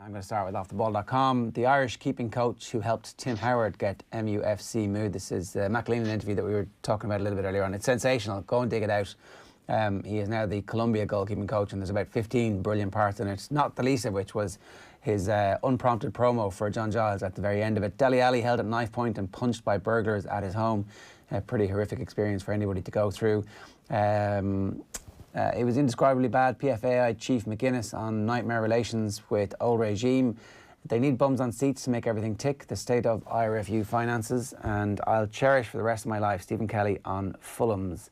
I'm going to start with offtheball.com. The Irish keeping coach who helped Tim Howard get MUFC moved. This is the McElligott interview that we were talking about a little bit earlier on. It's sensational. Go and dig it out. He is now the Columbia goalkeeping coach, and there's about 15 brilliant parts in it, not the least of which was his unprompted promo for John Giles at the very end of it. Dele Alli held at knife point and punched by burglars at his home. A pretty horrific experience for anybody to go through. It was indescribably bad. PFAI Chief McGuinness on nightmare relations with old regime. They need bums on seats to make everything tick. The state of IRFU finances. And I'll cherish for the rest of my life Stephen Kelly on Fulham's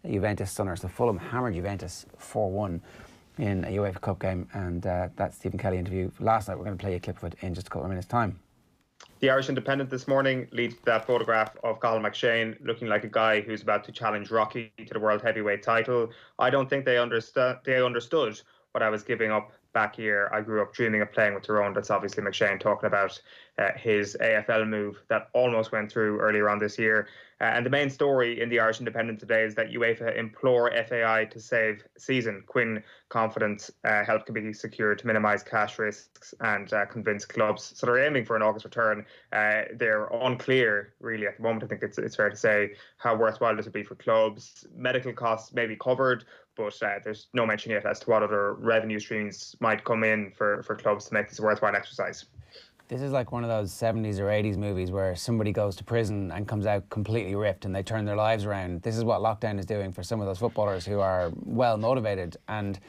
Juventus Sunner. So Fulham hammered Juventus 4-1 in a UEFA Cup game. And that Stephen Kelly interview last night. We're going to play a clip of it in just a couple of minutes' time. The Irish Independent this morning leads that photograph of Cathal McShane looking like a guy who's about to challenge Rocky to the world heavyweight title. I don't think they understood what I was giving up back here. I grew up dreaming of playing with Tyrone. That's obviously McShane talking about his AFL move that almost went through earlier on this year. And the main story in the Irish Independent today is that UEFA implore FAI to save season. Quinn confident help can be secured to minimise cash risks and convince clubs. So they're aiming for an August return. They're unclear, really, at the moment. I think it's fair to say how worthwhile this would be for clubs. Medical costs may be covered, but there's no mention yet as to what other revenue streams might come in for clubs to make this a worthwhile exercise. This is like one of those 70s or 80s movies where somebody goes to prison and comes out completely ripped and they turn their lives around. This is what lockdown is doing for some of those footballers who are well motivated. And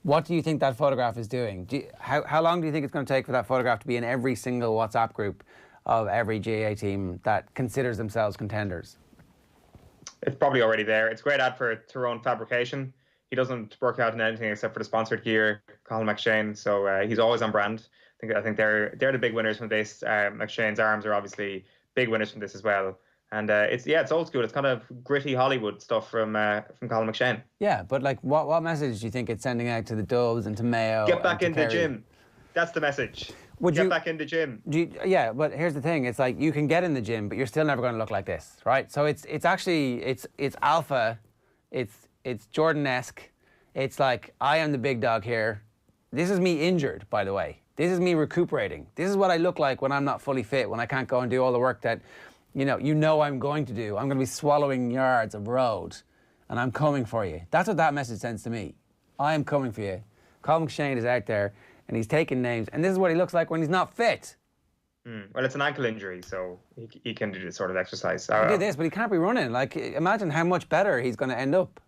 what do you think that photograph is doing? How long do you think it's going to take for that photograph to be in every single WhatsApp group of every GAA team that considers themselves contenders? It's probably already there. It's a great ad for Tyrone Fabrication. He doesn't work out in anything except for the sponsored gear, Cathal McShane, so he's always on brand. I think they're the big winners from this. McShane's arms are obviously big winners from this as well. And it's old school. It's kind of gritty Hollywood stuff from Cathal McShane. Yeah, but like what message do you think it's sending out to the Doves and to Mayo? Get back in the gym. That's the message. Get back in the gym. Yeah, but here's the thing. It's like you can get in the gym, but you're still never going to look like this, right? So it's alpha. It's Jordan-esque. It's like, I am the big dog here. This is me injured, by the way. This is me recuperating. This is what I look like when I'm not fully fit, when I can't go and do all the work that, you know I'm going to do. I'm going to be swallowing yards of road, and I'm coming for you. That's what that message sends to me. I am coming for you. Cathal McShane is out there, and he's taking names, and this is what he looks like when he's not fit. Well, it's an ankle injury, so he can do this sort of exercise. He did this, but he can't be running. Like, imagine how much better he's going to end up.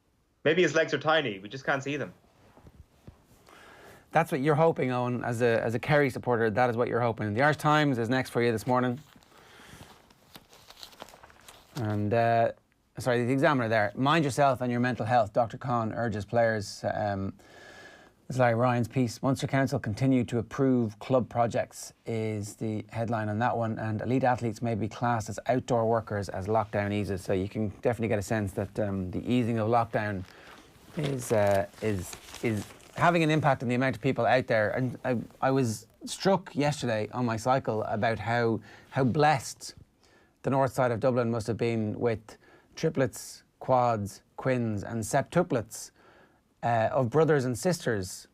Maybe his legs are tiny. We just can't see them. That's what you're hoping, Eoin, as a Kerry supporter. That is what you're hoping. The Irish Times is next for you this morning. And, the Examiner there. Mind yourself and your mental health. Dr. Khan urges players. It's Larry Ryan's piece. Munster Council continue to approve club projects is the headline on that one. And elite athletes may be classed as outdoor workers as lockdown eases. So you can definitely get a sense that the easing of lockdown is having an impact on the amount of people out there. And I was struck yesterday on my cycle about how blessed the north side of Dublin must have been with triplets, quads, quins and septuplets of brothers and sisters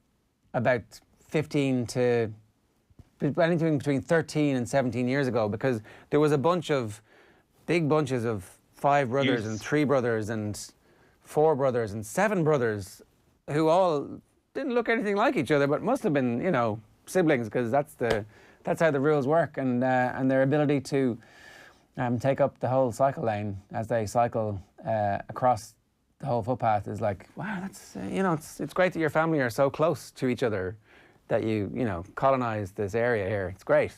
about 15 to anything between 13 and 17 years ago, because there was a bunch of big bunches of 5 brothers and 3 brothers and 4 brothers and 7 brothers who all didn't look anything like each other, but must have been, siblings, because that's how the rules work, and their ability to take up the whole cycle lane as they cycle across the whole footpath is like, wow, that's it's great that your family are so close to each other that you colonize this area here. It's great.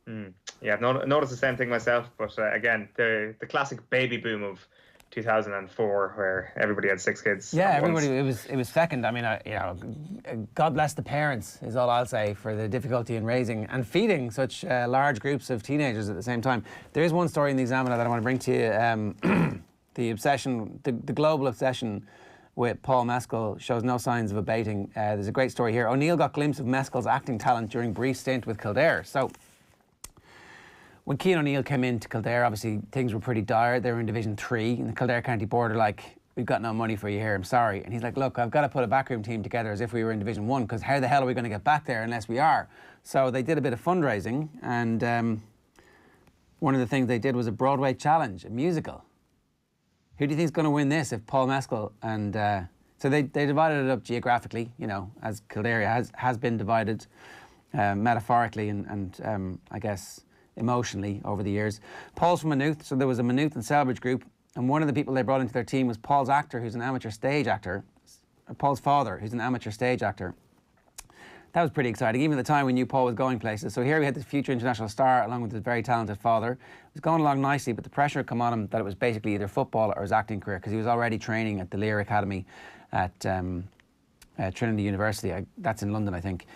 Yeah, I've noticed the same thing myself, but again, the classic baby boom of 2004, where everybody had 6 kids. Yeah, everybody. It was fecund. I mean, God bless the parents is all I'll say for the difficulty in raising and feeding such large groups of teenagers at the same time. There is one story in the Examiner that I want to bring to you. The obsession, the global obsession with Paul Mescal shows no signs of abating. There's a great story here. O'Neill got glimpse of Mescal's acting talent during brief stint with Kildare. So when Cian O'Neill came into Kildare, obviously things were pretty dire. They were in Division 3 in the Kildare County Border, like we've got no money for you here, I'm sorry. And he's like, look, I've got to put a backroom team together as if we were in Division 1, because how the hell are we going to get back there unless we are? So they did a bit of fundraising, and one of the things they did was a Broadway challenge, a musical. Who do you think is going to win this if Paul Mescal and... so they divided it up geographically, you know, as Kildare has been divided metaphorically and I guess emotionally over the years. Paul's from Maynooth, so there was a Maynooth and Selbridge group, and one of the people they brought into their team was Paul's actor, who's an amateur stage actor, Paul's father, who's an amateur stage actor. That was pretty exciting. Even at the time we knew Paul was going places. So here we had this future international star along with his very talented father. It was going along nicely, but the pressure had come on him that it was basically either football or his acting career, because he was already training at the Lear Academy at Trinity University. That's in London, I think.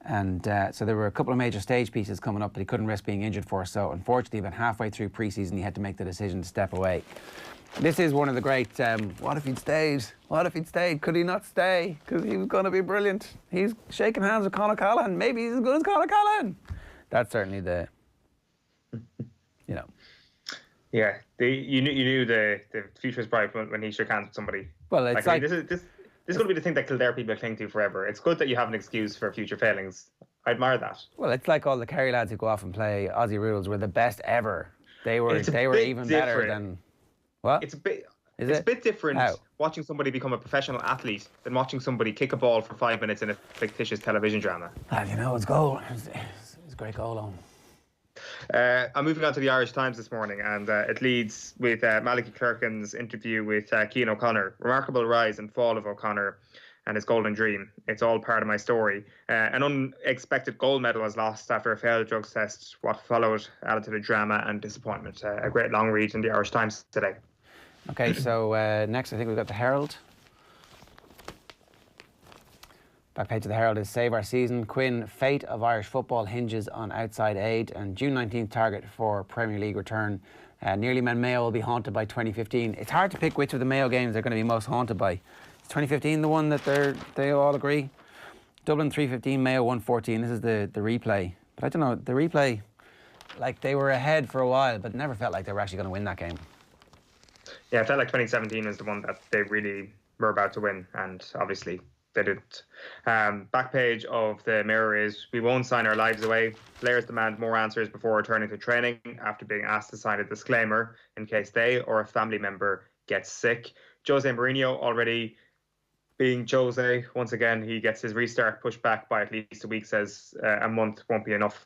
And so there were a couple of major stage pieces coming up that he couldn't risk being injured for. So unfortunately, about halfway through pre-season, he had to make the decision to step away. This is one of the great, what if he'd stayed? What if he'd stayed? Could he not stay? Because he was going to be brilliant. He's shaking hands with Conor Callaghan. Maybe he's as good as Conor Callaghan. That's certainly the, you know. Yeah, you knew the future was bright when he shook hands with somebody. Well, it's like this is going to be the thing that Kildare people cling to forever. It's good that you have an excuse for future failings. I admire that. Well, it's like all the Kerry lads who go off and play Aussie rules were the best ever. They were even better than... What? It's a bit different watching somebody become a professional athlete than watching somebody kick a ball for 5 minutes in a fictitious television drama. And you know, it's goal. It's a great goal on. I'm moving on to the Irish Times this morning, and it leads with Malachy Clerkin's interview with Cian O'Connor. Remarkable rise and fall of O'Connor and his golden dream. It's all part of my story. An unexpected gold medal was lost after a failed drugs test. What followed added to the drama and disappointment. A great long read in the Irish Times today. Okay, so next I think we've got the Herald. Back page of the Herald is Save Our Season. Quinn, fate of Irish football hinges on outside aid, and June 19th target for Premier League return. Nearly Men Mayo will be haunted by 2015. It's hard to pick which of the Mayo games they're going to be most haunted by. Is 2015 the one that they all agree? Dublin 315, Mayo 114. This is the replay. But I don't know, the replay, like they were ahead for a while, but never felt like they were actually going to win that game. Yeah, it felt like 2017 was the one that they really were about to win, and obviously they didn't. Back page of the Mirror is, we won't sign our lives away. Players demand more answers before returning to training after being asked to sign a disclaimer in case they or a family member gets sick. Jose Mourinho already being Jose. Once again, he gets his restart pushed back by at least a week, says a month won't be enough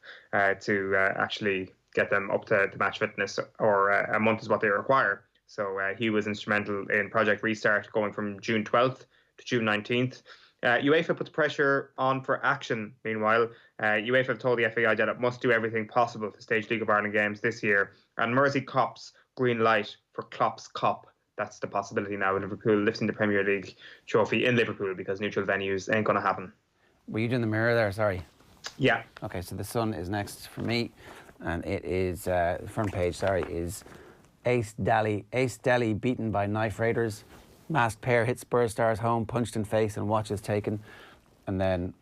to actually get them up to match fitness, or a month is what they require. So he was instrumental in Project Restart, going from June 12th to June 19th. UEFA puts pressure on for action. Meanwhile, UEFA have told the FAI that it must do everything possible to stage League of Ireland games this year. And Mersey cops green light for Klopp's Cop. That's the possibility now. Liverpool lifting the Premier League trophy in Liverpool, because neutral venues ain't going to happen. Were you doing the Mirror there? Sorry. Yeah. Okay, so the Sun is next for me, and it is the front page. Sorry, is Ace Delhi beaten by knife raiders. Masked pair hit Spurs stars home, punched in face and watches taken. And then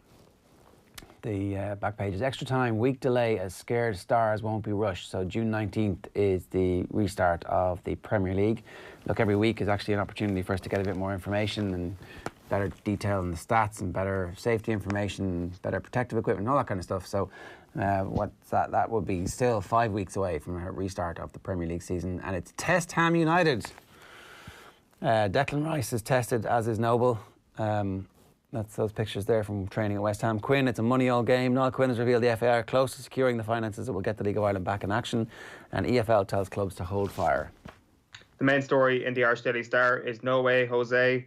the back page is extra time, week delay as scared stars won't be rushed. So June 19th is the restart of the Premier League. Look, every week is actually an opportunity for us to get a bit more information and better detail in the stats and better safety information, better protective equipment, all that kind of stuff. So what's that? That would be still 5 weeks away from a restart of the Premier League season. And it's Test Ham United. Declan Rice is tested, as is Noble. That's those pictures there from training at West Ham. Quinn, it's a money-all game. Niall Quinn has revealed the FAI are close to securing the finances that will get the League of Ireland back in action. And EFL tells clubs to hold fire. The main story in the Irish Daily Star is no way Jose.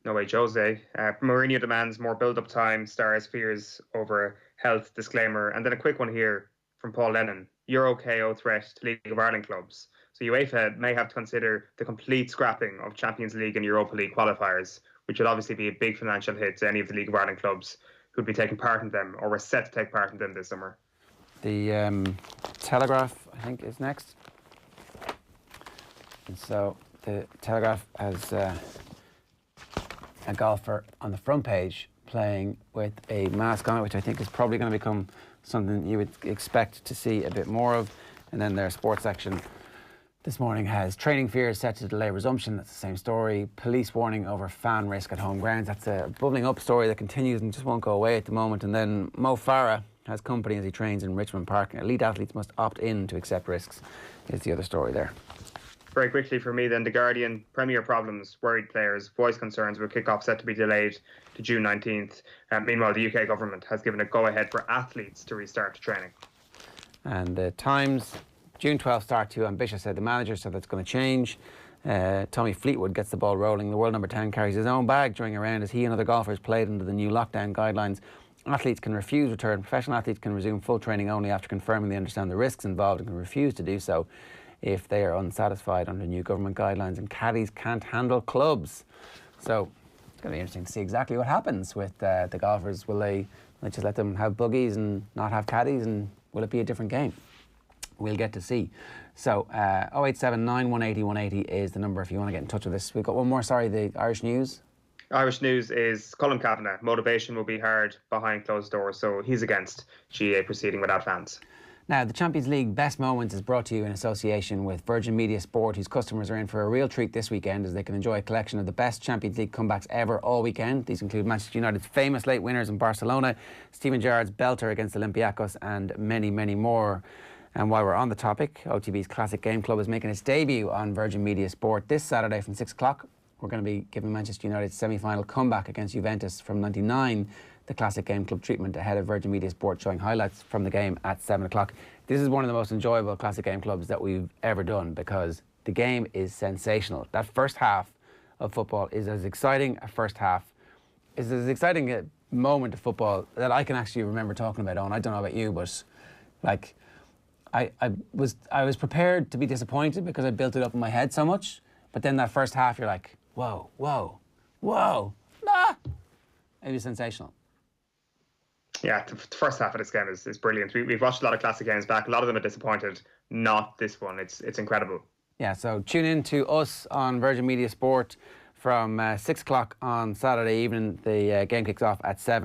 Mourinho demands more build-up time. Stars fears over health disclaimer. And then a quick one here from Paul Lennon. Euro KO threat to League of Ireland clubs. So UEFA may have to consider the complete scrapping of Champions League and Europa League qualifiers, which would obviously be a big financial hit to any of the League of Ireland clubs who'd be taking part in them or were set to take part in them this summer. The Telegraph, I think, is next. And so the Telegraph has a golfer on the front page playing with a mask on it, which I think is probably going to become something you would expect to see a bit more of. And then their sports section, this morning has training fears set to delay resumption. That's the same story. Police warning over fan risk at home grounds. That's a bubbling up story that continues and just won't go away at the moment. And then Mo Farah has company as he trains in Richmond Park. Elite athletes must opt in to accept risks is the other story there. Very quickly for me then, The Guardian, Premier problems, worried players, voice concerns with kick-off set to be delayed to June 19th. Meanwhile, the UK government has given a go-ahead for athletes to restart training. And the Times, June 12th start too ambitious, said the manager, so that's going to change. Tommy Fleetwood gets the ball rolling. The world number 10 carries his own bag during a round as he and other golfers played under the new lockdown guidelines. Athletes can refuse return. Professional athletes can resume full training only after confirming they understand the risks involved and can refuse to do so if they are unsatisfied under new government guidelines. And caddies can't handle clubs. So it's going to be interesting to see exactly what happens with the golfers. Will they just let them have buggies and not have caddies, and will it be a different game? We'll get to see. So 0879 180 180 is the number if you want to get in touch with us. We've got one more, the Irish News. Irish News is Colin Kavanagh. Motivation will be hard behind closed doors, so he's against GA proceeding without fans. Now, the Champions League Best Moments is brought to you in association with Virgin Media Sport, whose customers are in for a real treat this weekend as they can enjoy a collection of the best Champions League comebacks ever all weekend. These include Manchester United's famous late winners in Barcelona, Steven Gerrard's belter against Olympiacos, and many, many more. And while we're on the topic, OTB's Classic Game Club is making its debut on Virgin Media Sport this Saturday from 6 o'clock. We're going to be giving Manchester United's semi-final comeback against Juventus from '99 the Classic Game Club treatment ahead of Virgin Media Sport, showing highlights from the game at 7 o'clock. This is one of the most enjoyable Classic Game Clubs that we've ever done because the game is sensational. That first half of football is as exciting a first half, is as exciting a moment of football that I can actually remember talking about. Eoin, I don't know about you, but like I was prepared to be disappointed because I built it up in my head so much. But then that first half, you're like, whoa, whoa, whoa, nah. It was sensational. Yeah, the first half of this game is brilliant. We've watched a lot of classic games back. A lot of them are disappointed. Not this one. It's incredible. Yeah, so tune in to us on Virgin Media Sport from 6 o'clock on Saturday evening. The game kicks off at 7.